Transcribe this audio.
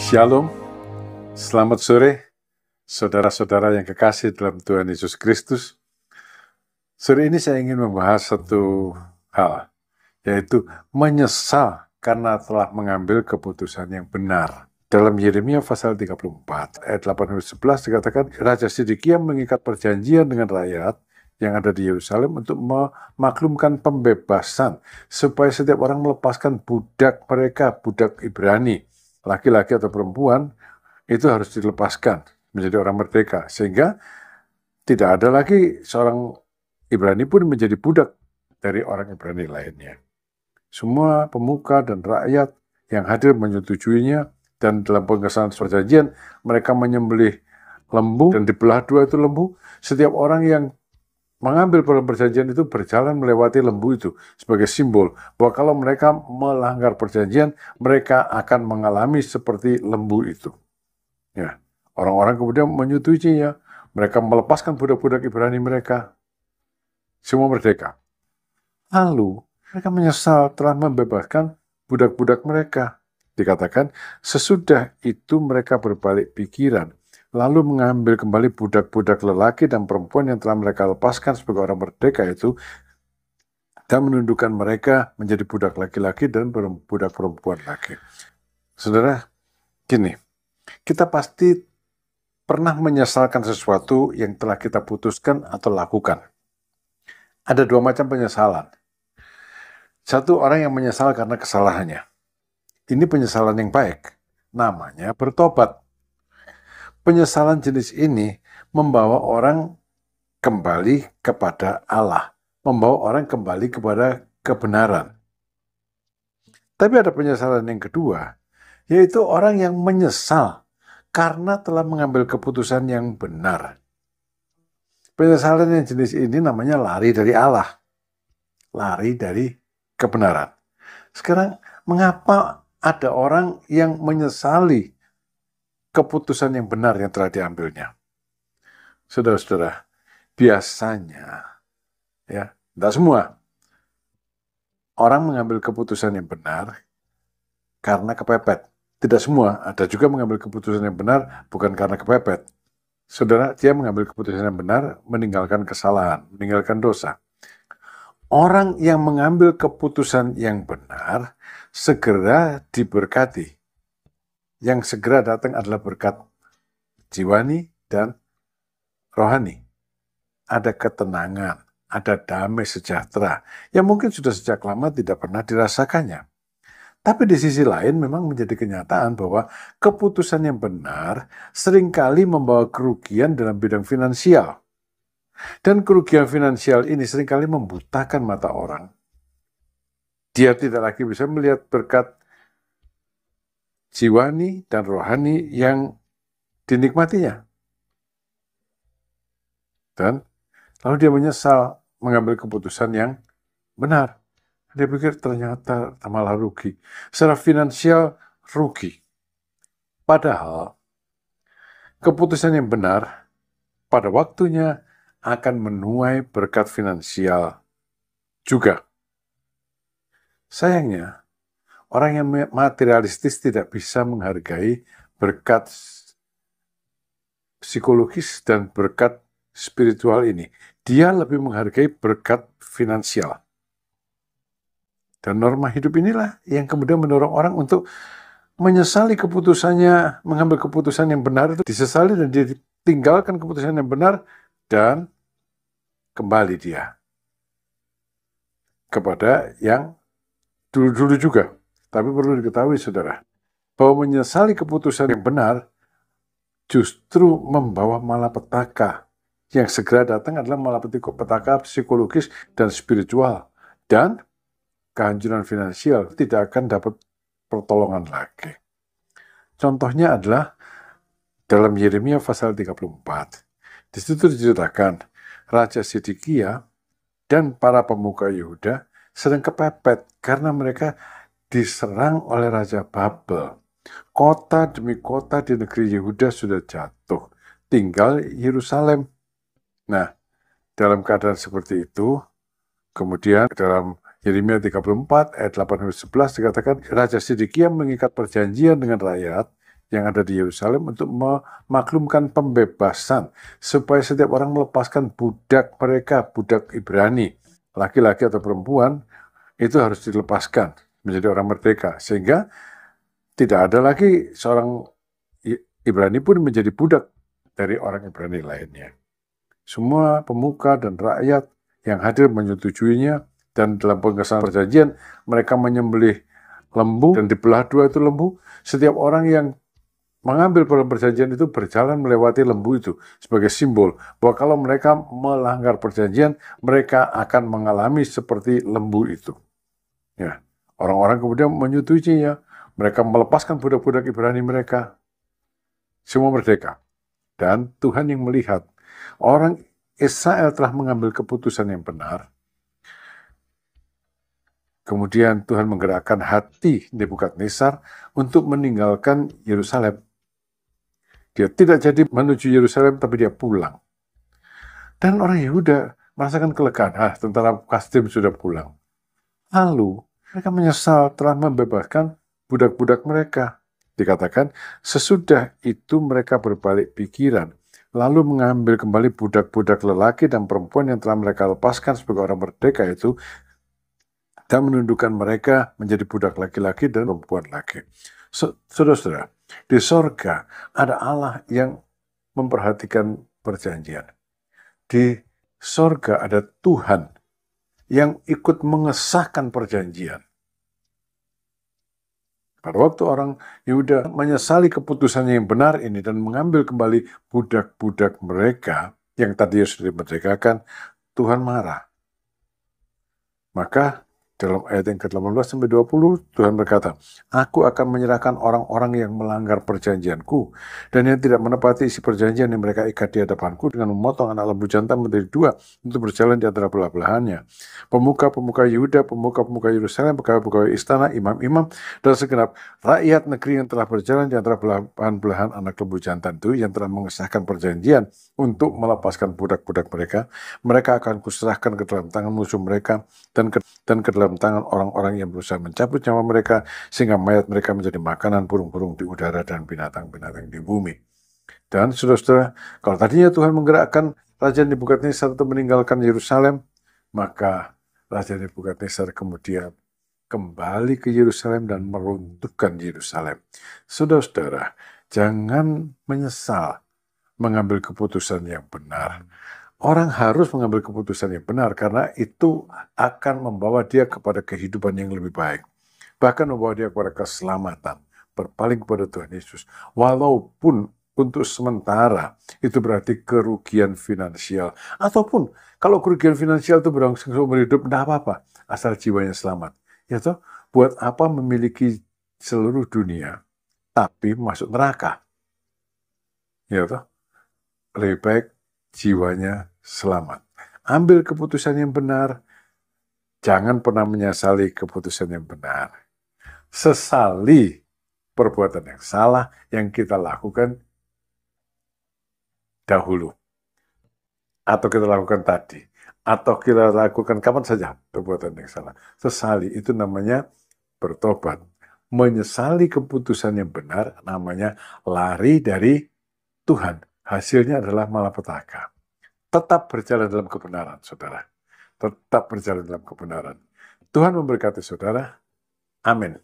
Shalom, selamat sore, saudara-saudara yang kekasih dalam Tuhan Yesus Kristus. Sore ini saya ingin membahas satu hal, yaitu menyesal karena telah mengambil keputusan yang benar. Dalam Yeremia pasal 34, ayat 8-11 dikatakan, Raja Sedekia mengikat perjanjian dengan rakyat yang ada di Yerusalem untuk memaklumkan pembebasan, supaya setiap orang melepaskan budak mereka, budak Ibrani, laki-laki atau perempuan, itu harus dilepaskan menjadi orang merdeka, sehingga tidak ada lagi seorang Ibrani pun menjadi budak dari orang Ibrani lainnya. Semua pemuka dan rakyat yang hadir menyetujuinya, dan dalam pengesahan perjanjian mereka menyembelih lembu dan dibelah dua itu lembu. Setiap orang yang mengambil perjanjian itu berjalan melewati lembu itu sebagai simbol bahwa kalau mereka melanggar perjanjian, mereka akan mengalami seperti lembu itu. Ya, orang-orang kemudian menyetujuinya. Mereka melepaskan budak-budak Ibrani mereka, semua merdeka. Lalu mereka menyesal telah membebaskan budak-budak mereka. Dikatakan sesudah itu mereka berbalik pikiran, lalu mengambil kembali budak-budak lelaki dan perempuan yang telah mereka lepaskan sebagai orang merdeka itu, dan menundukkan mereka menjadi budak laki-laki dan budak perempuan lagi. Saudara, gini, kita pasti pernah menyesalkan sesuatu yang telah kita putuskan atau lakukan. Ada dua macam penyesalan. Satu, orang yang menyesal karena kesalahannya. Ini penyesalan yang baik, namanya bertobat. Penyesalan jenis ini membawa orang kembali kepada Allah, membawa orang kembali kepada kebenaran. Tapi ada penyesalan yang kedua, yaitu orang yang menyesal karena telah mengambil keputusan yang benar. Penyesalan yang jenis ini namanya lari dari Allah, lari dari kebenaran. Sekarang, mengapa ada orang yang menyesali keputusan yang benar yang telah diambilnya? Saudara-saudara, biasanya, ya, tidak semua orang mengambil keputusan yang benar karena kepepet. Tidak semua, ada juga mengambil keputusan yang benar bukan karena kepepet. Saudara, dia mengambil keputusan yang benar, meninggalkan kesalahan, meninggalkan dosa. Orang yang mengambil keputusan yang benar segera diberkati. Yang segera datang adalah berkat jiwani dan rohani. Ada ketenangan, ada damai sejahtera yang mungkin sudah sejak lama tidak pernah dirasakannya. Tapi di sisi lain memang menjadi kenyataan bahwa keputusan yang benar seringkali membawa kerugian dalam bidang finansial. Dan kerugian finansial ini seringkali membutakan mata orang. Dia tidak lagi bisa melihat berkat jiwani dan rohani yang dinikmatinya. Dan lalu dia menyesal mengambil keputusan yang benar. Dia pikir ternyata malah rugi. Secara finansial rugi. Padahal keputusan yang benar pada waktunya akan menuai berkat finansial juga. Sayangnya, orang yang materialistis tidak bisa menghargai berkat psikologis dan berkat spiritual ini. Dia lebih menghargai berkat finansial. Dan norma hidup inilah yang kemudian mendorong orang untuk menyesali keputusannya, mengambil keputusan yang benar itu disesali dan ditinggalkan keputusan yang benar, dan kembali dia kepada yang dulu-dulu juga. Tapi perlu diketahui, saudara, bahwa menyesali keputusan yang benar justru membawa malapetaka. Yang segera datang adalah malapetaka psikologis dan spiritual. Dan kehancuran finansial tidak akan dapat pertolongan lagi. Contohnya adalah dalam Yeremia pasal 34. Di situ diceritakan Raja Sedekia dan para pemuka Yehuda sedang kepepet karena mereka diserang oleh Raja Babel. Kota demi kota di negeri Yehuda sudah jatuh, tinggal Yerusalem. Nah, dalam keadaan seperti itu, kemudian dalam Yeremia 34 ayat 8-11 dikatakan, Raja Sedekia mengikat perjanjian dengan rakyat yang ada di Yerusalem untuk memaklumkan pembebasan, supaya setiap orang melepaskan budak mereka, budak Ibrani, laki-laki atau perempuan, itu harus dilepaskan menjadi orang merdeka, sehingga tidak ada lagi seorang Ibrani pun menjadi budak dari orang Ibrani lainnya. Semua pemuka dan rakyat yang hadir menyetujuinya, dan dalam pengesahan perjanjian mereka menyembelih lembu dan dibelah dua itu lembu. Setiap orang yang mengambil perjanjian itu berjalan melewati lembu itu sebagai simbol bahwa kalau mereka melanggar perjanjian, mereka akan mengalami seperti lembu itu. Ya, orang-orang kemudian menyetujuinya. Mereka melepaskan budak-budak Ibrani mereka. Semua merdeka. Dan Tuhan yang melihat orang Israel telah mengambil keputusan yang benar. Kemudian Tuhan menggerakkan hati Nebukadnezar untuk meninggalkan Yerusalem. Dia tidak jadi menuju Yerusalem, tapi dia pulang. Dan orang Yehuda merasakan kelegaan. Tentara Kasdim sudah pulang. Lalu mereka menyesal telah membebaskan budak-budak mereka. Dikatakan, sesudah itu mereka berbalik pikiran, lalu mengambil kembali budak-budak lelaki dan perempuan yang telah mereka lepaskan sebagai orang merdeka itu, dan menundukkan mereka menjadi budak laki-laki dan perempuan laki. Saudara-saudara, di sorga ada Allah yang memperhatikan perjanjian. Di sorga ada Tuhan yang ikut mengesahkan perjanjian. Pada waktu orang Yehuda menyesali keputusannya yang benar ini dan mengambil kembali budak-budak mereka yang tadi sudah dimerdekakan, Tuhan marah. Maka dalam ayat yang ke-18-20, Tuhan berkata, aku akan menyerahkan orang-orang yang melanggar perjanjianku dan yang tidak menepati isi perjanjian yang mereka ikat di hadapanku dengan memotong anak lembu jantan menjadi dua untuk berjalan di antara belah-belahannya. Pemuka-pemuka Yehuda, pemuka-pemuka Yerusalem, pegawai-pegawai istana, imam-imam, dan segenap rakyat negeri yang telah berjalan di antara belahan-belahan anak lembu jantan itu yang telah mengesahkan perjanjian untuk melepaskan budak-budak mereka, mereka akan kuserahkan ke dalam tangan musuh mereka dan ke dalam tangan orang-orang yang berusaha mencabut nyawa mereka, sehingga mayat mereka menjadi makanan burung-burung di udara dan binatang-binatang di bumi. Dan saudara-saudara, kalau tadinya Tuhan menggerakkan Raja Nebukadnezar untuk meninggalkan Yerusalem, maka Raja Nebukadnezar kemudian kembali ke Yerusalem dan meruntuhkan Yerusalem. Saudara-saudara, jangan menyesal mengambil keputusan yang benar. Orang harus mengambil keputusan yang benar karena itu akan membawa dia kepada kehidupan yang lebih baik. Bahkan membawa dia kepada keselamatan, berpaling kepada Tuhan Yesus. Walaupun untuk sementara itu berarti kerugian finansial. Ataupun kalau kerugian finansial itu berlangsung seumur hidup, tidak apa-apa, asal jiwanya selamat. Ya toh, buat apa memiliki seluruh dunia tapi masuk neraka? Ya toh, lebih baik jiwanya selamat. Ambil keputusan yang benar. Jangan pernah menyesali keputusan yang benar. Sesali perbuatan yang salah yang kita lakukan dahulu. Atau kita lakukan tadi. Atau kita lakukan kapan saja perbuatan yang salah. Sesali itu namanya bertobat. Menyesali keputusan yang benar namanya lari dari Tuhan. Hasilnya adalah malapetaka. Tetap berjalan dalam kebenaran, saudara. Tetap berjalan dalam kebenaran. Tuhan memberkati saudara. Amin.